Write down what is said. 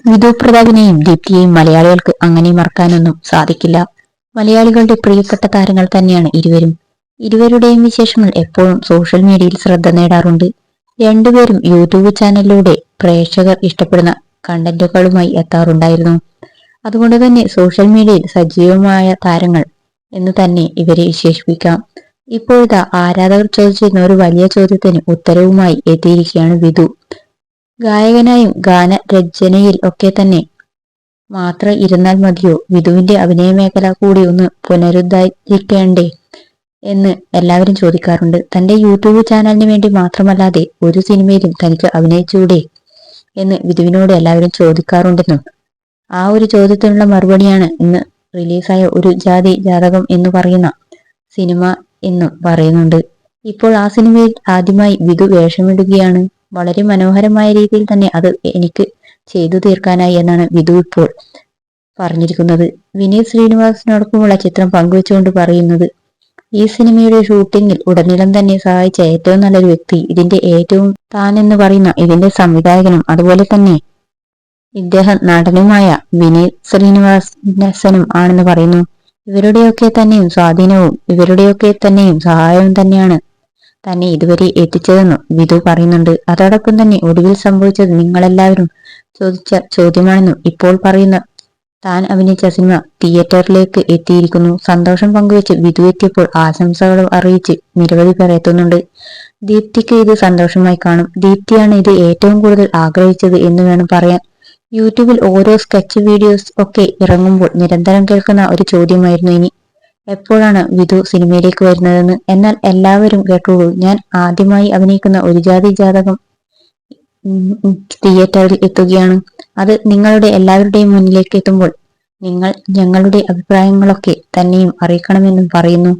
വിധു പ്രതാപിനെയും ദീപ്തിയെയും മലയാളികൾക്ക് അങ്ങനെ മറക്കാനൊന്നും സാധിക്കില്ല. മലയാളികളുടെ പ്രിയപ്പെട്ട താരങ്ങൾ തന്നെയാണ് ഇരുവരും. ഇരുവരുടെയും വിശേഷങ്ങൾ എപ്പോഴും സോഷ്യൽ മീഡിയയിൽ ശ്രദ്ധ നേടാറുണ്ട്. രണ്ടുപേരും യൂട്യൂബ് ചാനലിലൂടെ പ്രേക്ഷകർ ഇഷ്ടപ്പെടുന്ന കണ്ടന്റുകളുമായി എത്താറുണ്ടായിരുന്നു. അതുകൊണ്ട് തന്നെ സോഷ്യൽ മീഡിയയിൽ സജീവമായ താരങ്ങൾ എന്ന് തന്നെ ഇവരെ വിശേഷിപ്പിക്കാം. ഇപ്പോഴത്തെ ആരാധകർ ചോദിച്ചിരുന്ന ഒരു വലിയ ചോദ്യത്തിന് ഉത്തരവുമായി എത്തിയിരിക്കുകയാണ് വിധു. ഗായകനായും ഗാനരചനയിൽ ഒക്കെ തന്നെ മാത്രം ഇരുന്നാൽ മതിയോ, വിധുവിന്റെ അഭിനയ മേഖല കൂടി ഒന്ന് പുനരുദ്ധരിക്കേണ്ടേ എന്ന് എല്ലാവരും ചോദിക്കാറുണ്ട്. തന്റെ യൂട്യൂബ് ചാനലിന് വേണ്ടി മാത്രമല്ലാതെ ഒരു സിനിമയിലും തനിക്ക് അഭിനയിച്ചൂടെ എന്ന് വിധുവിനോട് എല്ലാവരും ചോദിക്കാറുണ്ടെന്നും ആ ഒരു ചോദ്യത്തിനുള്ള മറുപടിയാണ് ഇന്ന് റിലീസായ ഒരു ജാതി ജാതകം എന്ന് പറയുന്ന സിനിമ എന്നും പറയുന്നുണ്ട്. ഇപ്പോൾ ആ സിനിമയിൽ ആദ്യമായി വിധു വേഷമിടുകയാണ്. വളരെ മനോഹരമായ രീതിയിൽ തന്നെ അത് എനിക്ക് ചെയ്തു തീർക്കാനായി എന്നാണ് വിധു ഇപ്പോൾ പറഞ്ഞിരിക്കുന്നത്. വിനീത് ശ്രീനിവാസനോടൊപ്പമുള്ള ചിത്രം പങ്കുവെച്ചുകൊണ്ട് പറയുന്നത്, ഈ സിനിമയുടെ ഷൂട്ടിങ്ങിൽ ഉടനീളം തന്നെ സഹായിച്ച ഏറ്റവും നല്ലൊരു വ്യക്തി, ഇതിന്റെ ഏറ്റവും താൻ എന്ന് പറയുന്ന ഇതിന്റെ സംവിധായകനും അതുപോലെ തന്നെ ഇദ്ദേഹം നടനുമായ വിനീത് ശ്രീനിവാസനും ആണെന്ന് പറയുന്നു. ഇവരുടെയൊക്കെ തന്നെയും സ്വാധീനവും ഇവരുടെയൊക്കെ തന്നെയും സഹായവും തന്നെയാണ് തന്നെ ഇതുവരെ എത്തിച്ചതെന്നും വിധു പറയുന്നുണ്ട്. അതോടൊപ്പം തന്നെ ഒടുവിൽ സംഭവിച്ചത് നിങ്ങളെല്ലാവരും ചോദിച്ച ചോദ്യമാണെന്നും ഇപ്പോൾ പറയുന്ന താൻ അഭിനയിച്ച സിനിമ തിയേറ്ററിലേക്ക് എത്തിയിരിക്കുന്നു. സന്തോഷം പങ്കുവെച്ച് വിധു എത്തിയപ്പോൾ ആശംസകൾ അറിയിച്ച് നിരവധി പേർ എത്തുന്നുണ്ട്. ദീപ്തിക്ക് ഇത് സന്തോഷമായി കാണും. ദീപ്തിയാണ് ഇത് ഏറ്റവും കൂടുതൽ ആഗ്രഹിച്ചത് എന്ന് വേണം പറയാൻ. യൂട്യൂബിൽ ഓരോ സ്കെച്ച് വീഡിയോസ് ഒക്കെ ഇറങ്ങുമ്പോൾ നിരന്തരം കേൾക്കുന്ന ഒരു ചോദ്യമായിരുന്നു ഇനി എപ്പോഴാണ് വിധു സിനിമയിലേക്ക് വരുന്നതെന്ന്. എന്നാൽ എല്ലാവരും കേട്ടോളൂ, ഞാൻ ആദ്യമായി അഭിനയിക്കുന്ന ഒരു ജാതി ജാതകം തിയേറ്ററിൽ എത്തുകയാണ്. അത് നിങ്ങളുടെ എല്ലാവരുടെയും മുന്നിലേക്ക് എത്തുമ്പോൾ നിങ്ങൾ ഞങ്ങളുടെ അഭിപ്രായങ്ങളൊക്കെ തന്നെയും അറിയിക്കണമെന്നും പറയുന്നു.